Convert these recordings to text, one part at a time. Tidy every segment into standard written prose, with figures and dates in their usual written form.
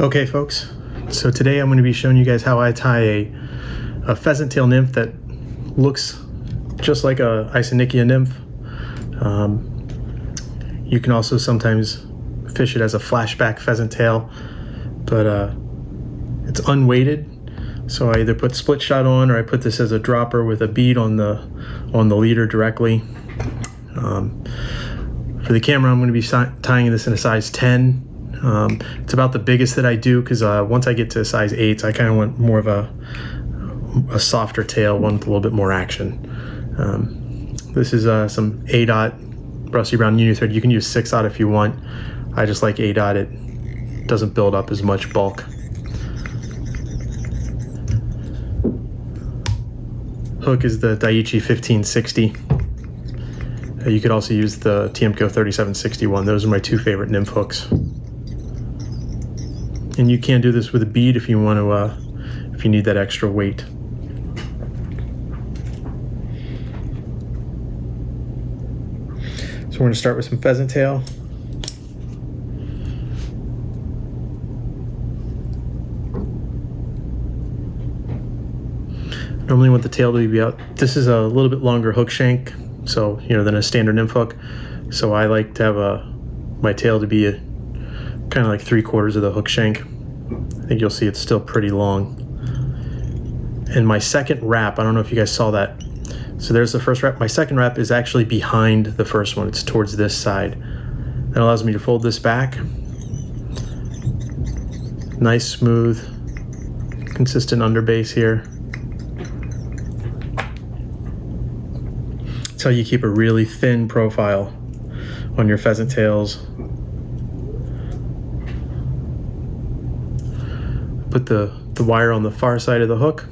Okay folks, so today I'm going to be showing you guys how I tie a pheasant tail nymph that looks just like a Isonychia nymph. You can also sometimes fish it as a flashback pheasant tail, but it's unweighted, so I either put split shot on or I put this as a dropper with a bead on the leader directly. For the camera I'm going to be tying this in a size 10. It's about the biggest that I do because once I get to size 8s, I kind of want more of a softer tail, one with a little bit more action. This is some A-dot rusty brown union thread. You can use 6-aught if you want. I just like A-dot. It doesn't build up as much bulk. Hook is the Daiichi 1560. You could also use the TMCO 3761. Those are my two favorite nymph hooks. And you can do this with a bead if you want to, if you need that extra weight. So we're going to start with some pheasant tail. Normally want the tail to be out. This is a little bit longer hook shank, so than a standard nymph hook. So I like to have my tail to be kind of like 3/4 of the hook shank. I think you'll see it's still pretty long. And my second wrap, I don't know if you guys saw that. So there's the first wrap. My second wrap is actually behind the first one. It's towards this side. That allows me to fold this back. Nice, smooth, consistent underbase here. That's how you keep a really thin profile on your pheasant tails. Put the wire on the far side of the hook.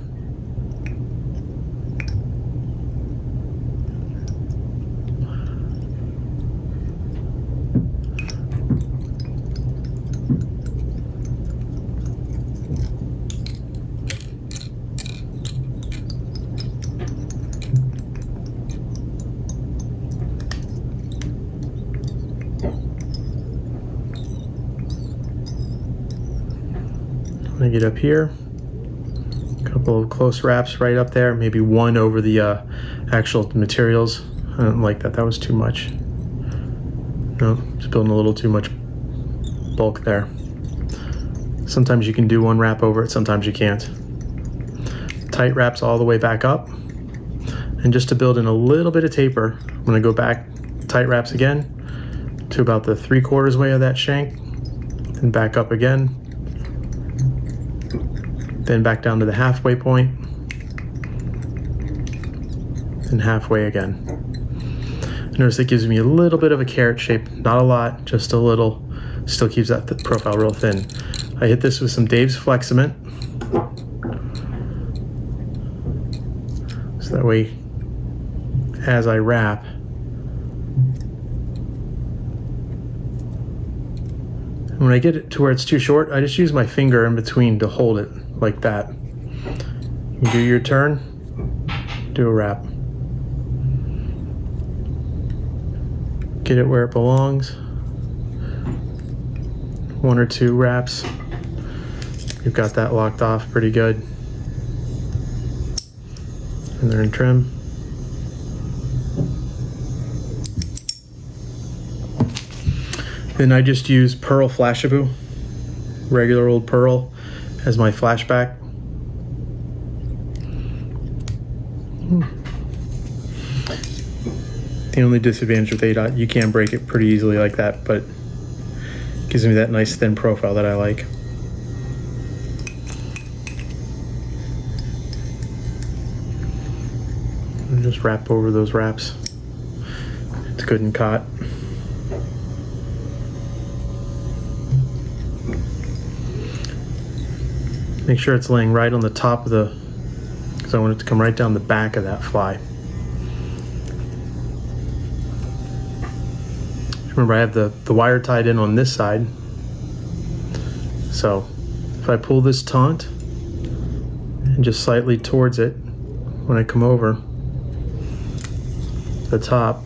I'm gonna get up here, a couple of close wraps right up there, maybe one over the actual materials. I don't like that, that was too much. No, it's building a little too much bulk there. Sometimes you can do one wrap over it, sometimes you can't. Tight wraps all the way back up. And just to build in a little bit of taper, I'm gonna go back, tight wraps again, to about the 3/4 way of that shank, then back up again. Then back down to the halfway point, and halfway again. Notice it gives me a little bit of a carrot shape, not a lot, just a little. Still keeps that profile real thin. I hit this with some Dave's Fleximent, so that way, as I wrap, when I get it to where it's too short, I just use my finger in between to hold it like that. You do your turn, do a wrap. Get it where it belongs. One or two wraps. You've got that locked off pretty good. And they're in trim. Then I just use pearl Flashabou, regular old pearl, as my flashback. The only disadvantage with A-dot, you can break it pretty easily like that, but it gives me that nice thin profile that I like. And just wrap over those wraps. It's good and caught. Make sure it's laying right on the top of the, because I want it to come right down the back of that fly. Remember, I have the wire tied in on this side. So if I pull this taunt and just slightly towards it, when I come over the top,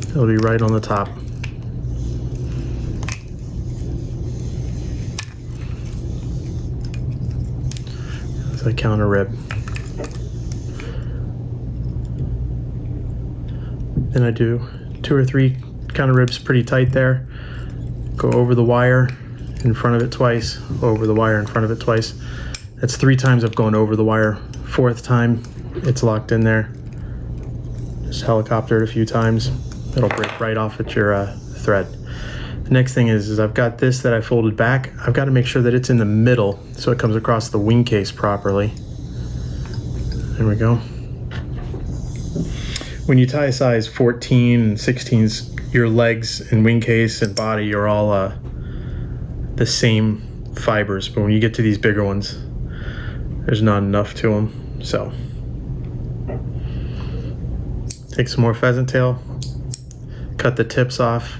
it'll be right on the top. So I count a rib. Then I do 2 or 3 count of ribs pretty tight there. Go over the wire in front of it twice, over the wire in front of it twice. That's 3 times I've gone over the wire. 4th time, it's locked in there. Just helicopter it a few times. It'll break right off at your thread. The next thing is I've got this that I folded back. I've got to make sure that it's in the middle so it comes across the wing case properly. There we go. When you tie a size 14 and 16s, your legs and wing case and body are all the same fibers, but when you get to these bigger ones, there's not enough to them. So take some more pheasant tail, cut the tips off,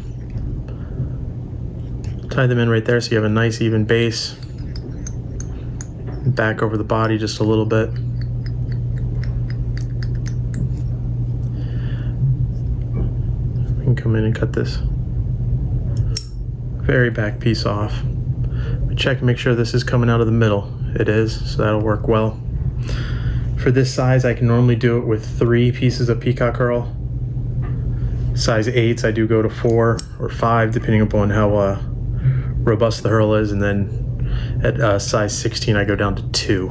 tie them in right there so you have a nice even base. Back over the body just a little bit. We can come in and cut this very back piece off. But check and make sure this is coming out of the middle. It is, so that'll work well. For this size, I can normally do it with 3 pieces of peacock herl. Size 8s, I do go to 4 or 5, depending upon how robust the herl is, and then at size 16, I go down to 2.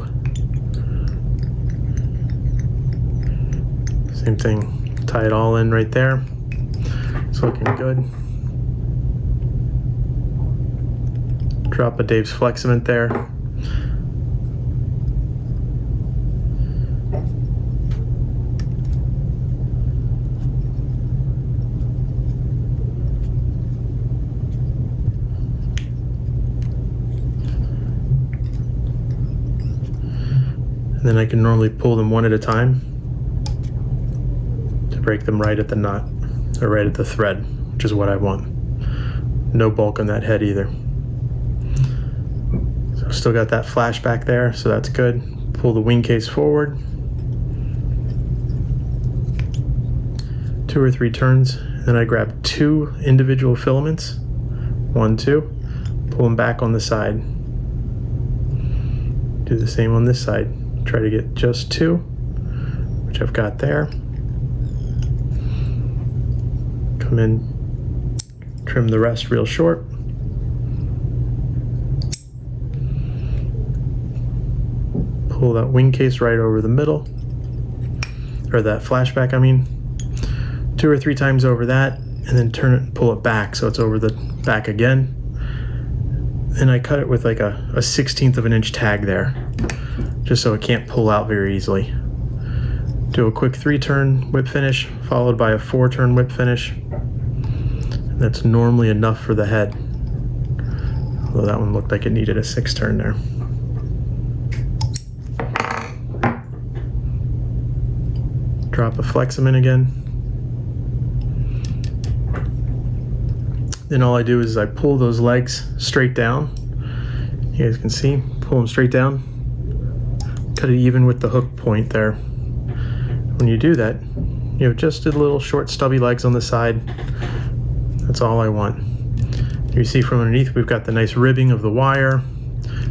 Same thing, tie it all in right there. It's looking good. Drop a Dave's Fleximent there. And then I can normally pull them one at a time to break them right at the knot, or right at the thread, which is what I want. No bulk on that head either. So still got that flashback there, so that's good. Pull the wing case forward. 2 or 3 turns, then I grab 2 individual filaments. 1, 2, pull them back on the side. Do the same on this side. Try to get just 2, which I've got there. Come in, trim the rest real short. Pull that wing case right over the middle, or that flashback, I mean. 2 or 3 times over that, and then turn it and pull it back so it's over the back again. And I cut it with like a 1/16 of an inch tag there, just so it can't pull out very easily. Do a quick 3-turn whip finish, followed by a 4-turn whip finish. And that's normally enough for the head, although that one looked like it needed a 6-turn there. Drop a Fleximent again. Then all I do is I pull those legs straight down. You guys can see, pull them straight down. Cut it even with the hook point there. When you do that, you have just a little short stubby legs on the side. That's all I want. You see from underneath we've got the nice ribbing of the wire,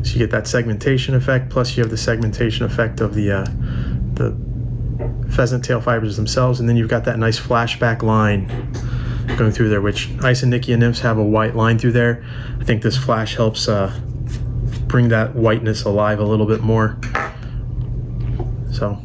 so you get that segmentation effect, plus you have the segmentation effect of the pheasant tail fibers themselves, and then you've got that nice flashback line going through there, which Isonychia nymphs have a white line through there. I think this flash helps bring that whiteness alive a little bit more. So